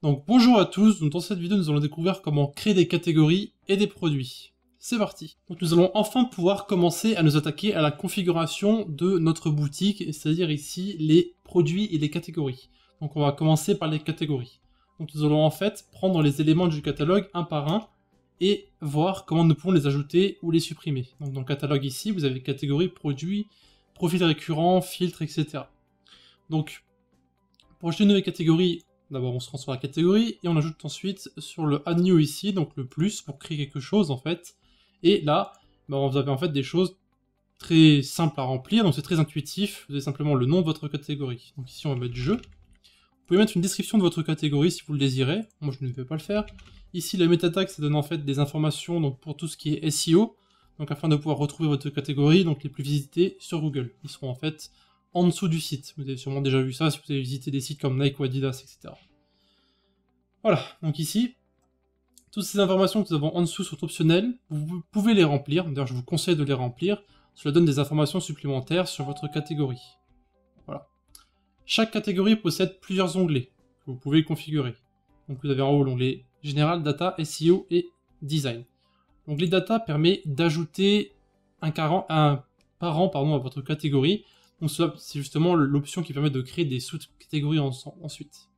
Donc bonjour à tous, dans cette vidéo nous allons découvrir comment créer des catégories et des produits. C'est parti. Donc nous allons enfin pouvoir commencer à nous attaquer à la configuration de notre boutique, c'est-à-dire ici les produits et les catégories. Donc on va commencer par les catégories. Donc nous allons en fait prendre les éléments du catalogue un par un et voir comment nous pouvons les ajouter ou les supprimer. Donc dans le catalogue ici, vous avez catégorie, produits, profil récurrent, filtre, etc. Donc pour ajouter une nouvelle catégorie, d'abord on se rend sur la catégorie et on ajoute ensuite sur le Add New ici, donc le plus pour créer quelque chose en fait. Et là, vous avez en fait des choses très simples à remplir, donc c'est très intuitif. Vous avez simplement le nom de votre catégorie. Donc ici on va mettre jeu. Vous pouvez mettre une description de votre catégorie si vous le désirez. Moi je ne vais pas le faire. Ici la meta tag ça donne en fait des informations donc, pour tout ce qui est SEO. Donc afin de pouvoir retrouver votre catégorie, donc les plus visités sur Google. Ils seront en fait en dessous du site. Vous avez sûrement déjà vu ça si vous avez visité des sites comme Nike ou Adidas, etc. Voilà, donc ici, toutes ces informations que nous avons en dessous sont optionnelles. Vous pouvez les remplir, d'ailleurs je vous conseille de les remplir. Cela donne des informations supplémentaires sur votre catégorie. Voilà. Chaque catégorie possède plusieurs onglets que vous pouvez configurer. Donc vous avez en haut l'onglet Général, Data, SEO et Design. L'onglet Data permet d'ajouter un parent à votre catégorie. Donc c'est justement l'option qui permet de créer des sous-catégories ensuite.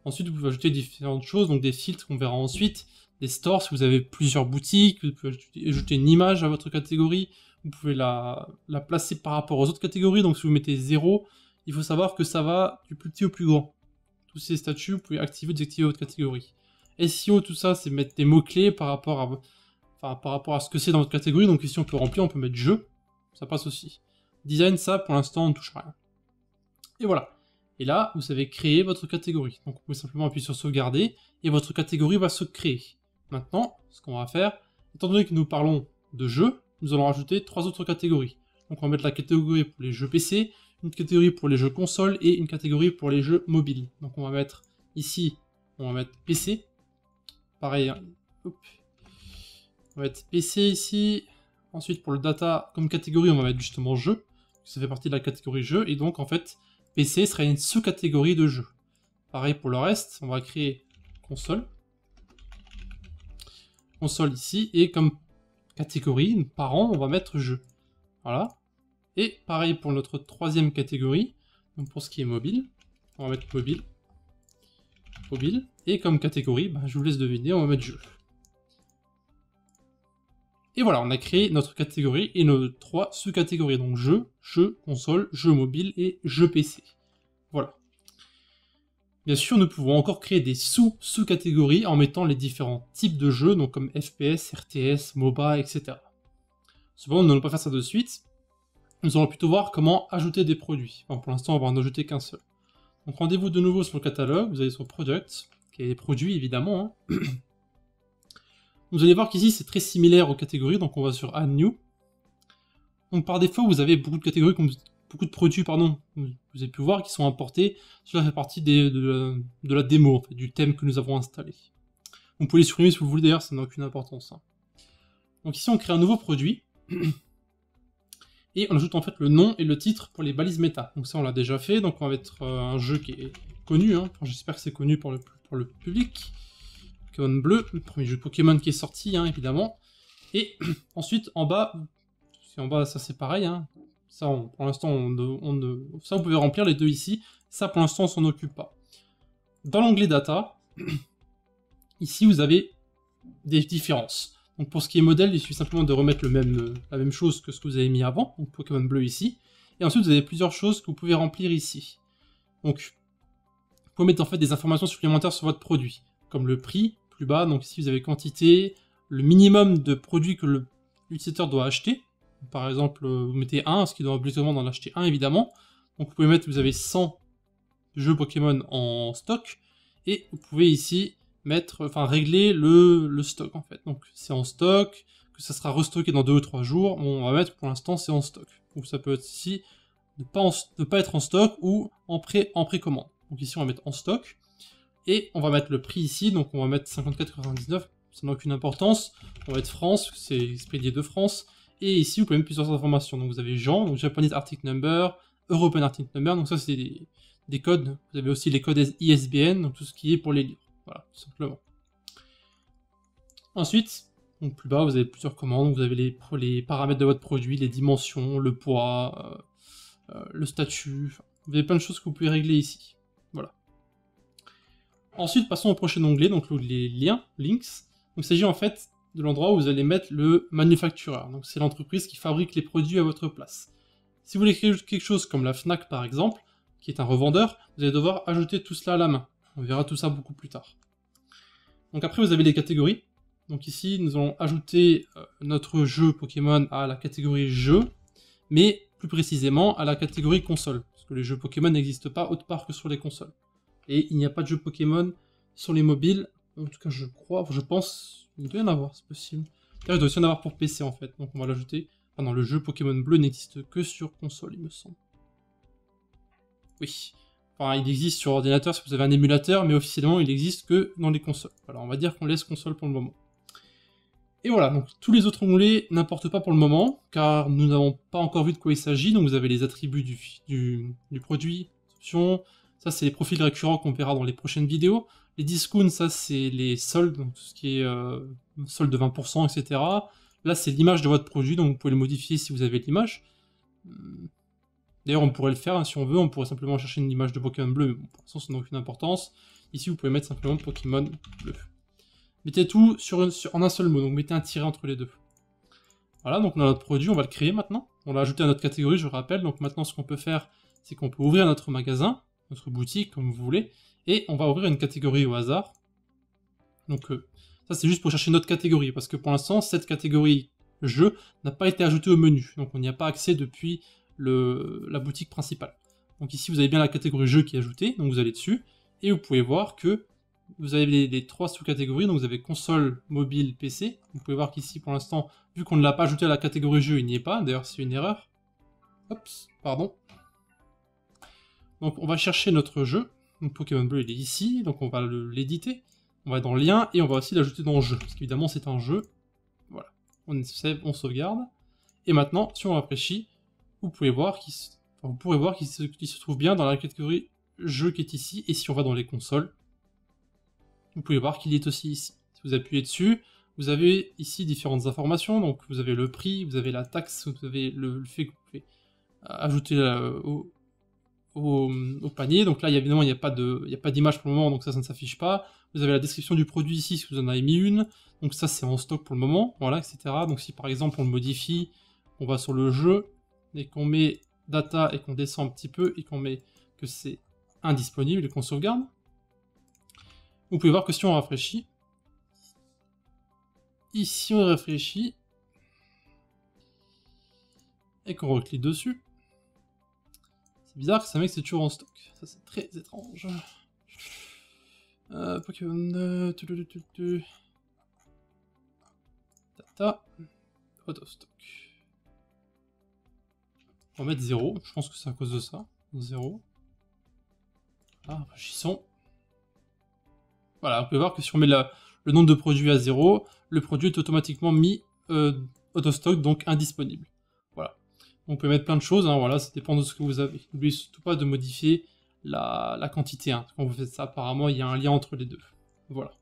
Ensuite, vous pouvez ajouter différentes choses, donc des filtres qu'on verra ensuite, des stores si vous avez plusieurs boutiques, vous pouvez ajouter une image à votre catégorie, vous pouvez la placer par rapport aux autres catégories, donc si vous mettez 0, il faut savoir que ça va du plus petit au plus grand. Tous ces statuts, vous pouvez activer ou désactiver votre catégorie. SEO, tout ça, c'est mettre des mots-clés par rapport à ce que c'est dans votre catégorie, donc ici on peut remplir, on peut mettre jeu, ça passe aussi. Design, ça, pour l'instant, on ne touche à rien. Et voilà. Et là, vous avez créé votre catégorie. Donc, vous pouvez simplement appuyer sur sauvegarder, et votre catégorie va se créer. Maintenant, ce qu'on va faire, étant donné que nous parlons de jeux, nous allons rajouter 3 autres catégories. Donc, on va mettre la catégorie pour les jeux PC, une catégorie pour les jeux consoles, et une catégorie pour les jeux mobiles. Donc, on va mettre ici, on va mettre PC. Pareil, hein. Hop. On va mettre PC ici. Ensuite, pour le data, comme catégorie, on va mettre justement jeu. Ça fait partie de la catégorie jeu, et donc, en fait, PC sera une sous-catégorie de jeu. Pareil pour le reste, on va créer console. Console ici, et comme catégorie, parent, on va mettre jeu. Voilà. Et pareil pour notre troisième catégorie, donc pour ce qui est mobile, on va mettre mobile. Mobile. Et comme catégorie, je vous laisse deviner, on va mettre jeu. Et voilà, on a créé notre catégorie et nos 3 sous-catégories. Donc jeu, console, jeu mobile et jeu PC. Voilà. Bien sûr, nous pouvons encore créer des sous-catégories en mettant les différents types de jeux, donc comme FPS, RTS, MOBA, etc. Cependant, nous n'allons pas faire ça de suite. Nous allons plutôt voir comment ajouter des produits. Enfin, pour l'instant, on va en ajouter qu'un seul. Donc rendez-vous de nouveau sur le catalogue, vous allez sur Product, qui est les produits évidemment. Hein. Vous allez voir qu'ici c'est très similaire aux catégories, donc on va sur Add New. Donc par défaut vous avez beaucoup de catégories, beaucoup de produits, pardon, vous avez pu voir qui sont importés. Cela fait partie de la démo, en fait, du thème que nous avons installé. Vous pouvez les supprimer si vous voulez d'ailleurs, ça n'a aucune importance. Hein. Donc ici on crée un nouveau produit. Et on ajoute en fait le nom et le titre pour les balises méta. Donc ça on l'a déjà fait, donc on va mettre un jeu qui est connu, hein. Enfin, j'espère que c'est connu pour le public. Pokémon Bleu, le premier jeu de Pokémon qui est sorti, hein, évidemment. Et ensuite, en bas, ça c'est pareil. Hein. Ça, pour l'instant, ça, vous pouvez remplir les deux ici. Ça, pour l'instant, on s'en occupe pas. Dans l'onglet Data, ici, vous avez des différences. Donc pour ce qui est modèle, il suffit simplement de remettre la même chose que ce que vous avez mis avant. Donc Pokémon Bleu ici. Et ensuite, vous avez plusieurs choses que vous pouvez remplir ici. Donc, vous pouvez mettre en fait des informations supplémentaires sur votre produit. Comme le prix, plus bas, donc ici vous avez quantité, le minimum de produits que l'utilisateur doit acheter. Par exemple, vous mettez 1, parce qu'il doit obligatoirement d'en acheter 1 évidemment. Donc vous pouvez mettre, vous avez 100 jeux Pokémon en stock, et vous pouvez ici régler le stock en fait. Donc c'est en stock, que ça sera restocké dans 2 ou 3 jours, bon, on va mettre pour l'instant c'est en stock. Donc ça peut être ici, ne pas être en stock ou en précommande. Donc ici on va mettre en stock. Et on va mettre le prix ici, donc on va mettre 54,99, ça n'a aucune importance. On va mettre France, c'est expédié de France. Et ici, vous pouvez mettre plusieurs informations. Donc vous avez Jean, donc Japanese Article Number, European Article Number, donc ça c'est des codes. Vous avez aussi les codes ISBN, donc tout ce qui est pour les livres. Voilà, tout simplement. Ensuite, donc plus bas, vous avez plusieurs commandes. Vous avez les paramètres de votre produit, les dimensions, le poids, le statut. Vous avez plein de choses que vous pouvez régler ici. Voilà. Ensuite, passons au prochain onglet, donc les liens, links. Donc, il s'agit en fait de l'endroit où vous allez mettre le manufacturer. Donc, c'est l'entreprise qui fabrique les produits à votre place. Si vous voulez créer quelque chose comme la Fnac par exemple, qui est un revendeur, vous allez devoir ajouter tout cela à la main. On verra tout ça beaucoup plus tard. Donc après, vous avez les catégories. Donc ici, nous allons ajouter notre jeu Pokémon à la catégorie jeu, mais plus précisément à la catégorie console, parce que les jeux Pokémon n'existent pas autre part que sur les consoles. Et il n'y a pas de jeux Pokémon sur les mobiles, en tout cas je crois, je pense, il doit y en avoir, c'est possible. Car il doit aussi en avoir pour PC en fait, donc on va l'ajouter. Enfin non, le jeu Pokémon Bleu n'existe que sur console, il me semble. Oui. Enfin, il existe sur ordinateur si vous avez un émulateur, mais officiellement, il n'existe que dans les consoles. Voilà, on va dire qu'on laisse console pour le moment. Et voilà, donc tous les autres onglets n'importent pas pour le moment, car nous n'avons pas encore vu de quoi il s'agit. Donc vous avez les attributs du produit, options. Ça, c'est les profils récurrents qu'on verra dans les prochaines vidéos. Les discounts, ça, c'est les soldes, donc tout ce qui est solde de 20%, etc. Là, c'est l'image de votre produit, donc vous pouvez le modifier si vous avez l'image. D'ailleurs, on pourrait le faire, hein, si on veut, on pourrait simplement chercher une image de Pokémon bleu, mais bon, pour l'instant, ça n'a aucune importance. Ici, vous pouvez mettre simplement Pokémon bleu. Mettez tout en un seul mot, donc mettez un tiret entre les deux. Voilà, donc on a notre produit, on va le créer maintenant. On l'a ajouté à notre catégorie, je rappelle. Donc maintenant, ce qu'on peut faire, c'est qu'on peut ouvrir notre magasin, notre boutique, comme vous voulez, et on va ouvrir une catégorie au hasard. Donc ça, c'est juste pour chercher notre catégorie, parce que pour l'instant, cette catégorie jeu n'a pas été ajoutée au menu, donc on n'y a pas accès depuis la boutique principale. Donc ici, vous avez bien la catégorie jeu qui est ajoutée, donc vous allez dessus, et vous pouvez voir que vous avez les trois sous-catégories, donc vous avez console, mobile, PC. Vous pouvez voir qu'ici, pour l'instant, vu qu'on ne l'a pas ajouté à la catégorie jeu, il n'y est pas. D'ailleurs, c'est une erreur. Hop, pardon. Donc, on va chercher notre jeu. Donc, Pokémon Bleu, il est ici. Donc, on va l'éditer. On va dans lien et on va aussi l'ajouter dans jeu. Parce qu'évidemment, c'est un jeu. Voilà. On sauvegarde. Et maintenant, si on rafraîchit, vous pouvez voir qu'il se trouve bien dans la catégorie jeu qui est ici. Et si on va dans les consoles, vous pouvez voir qu'il est aussi ici. Si vous appuyez dessus, vous avez ici différentes informations. Donc vous avez le prix, vous avez la taxe, vous avez le fait que vous pouvez ajouter au panier. Donc là, évidemment, il n'y a pas d'image pour le moment, donc ça ne s'affiche pas. Vous avez la description du produit ici, si vous en avez mis une. Donc ça, c'est en stock pour le moment, voilà, etc. Donc si par exemple, on le modifie, on va sur le jeu, et qu'on met data, et qu'on descend un petit peu, et qu'on met que c'est indisponible, et qu'on sauvegarde, vous pouvez voir que si on rafraîchit, ici on réfléchit, et qu'on reclique dessus, c'est bizarre que ça met que c'est toujours en stock. Ça c'est très étrange. Pokémon... Data... Out of stock. On va mettre 0, je pense que c'est à cause de ça. 0. Ah, rafraîchissons. Voilà, vous pouvez voir que si on met le nombre de produits à 0, le produit est automatiquement mis out of stock, donc indisponible. Voilà. On peut mettre plein de choses, hein, voilà, ça dépend de ce que vous avez. N'oubliez surtout pas de modifier la quantité. Hein. Quand vous faites ça, apparemment, il y a un lien entre les deux. Voilà.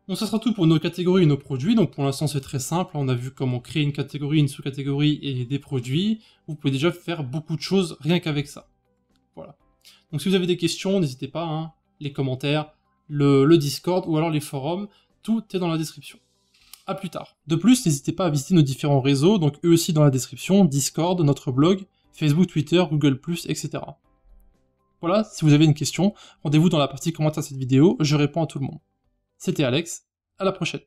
Donc ça sera tout pour nos catégories et nos produits. Donc pour l'instant, c'est très simple. On a vu comment créer une catégorie, une sous-catégorie et des produits. Vous pouvez déjà faire beaucoup de choses rien qu'avec ça. Voilà. Donc si vous avez des questions, n'hésitez pas, hein. Les commentaires, le Discord ou alors les forums, tout est dans la description. A plus tard. De plus, n'hésitez pas à visiter nos différents réseaux, donc eux aussi dans la description, Discord, notre blog, Facebook, Twitter, Google+, etc. Voilà, si vous avez une question, rendez-vous dans la partie commentaire de cette vidéo, je réponds à tout le monde. C'était Alex, à la prochaine.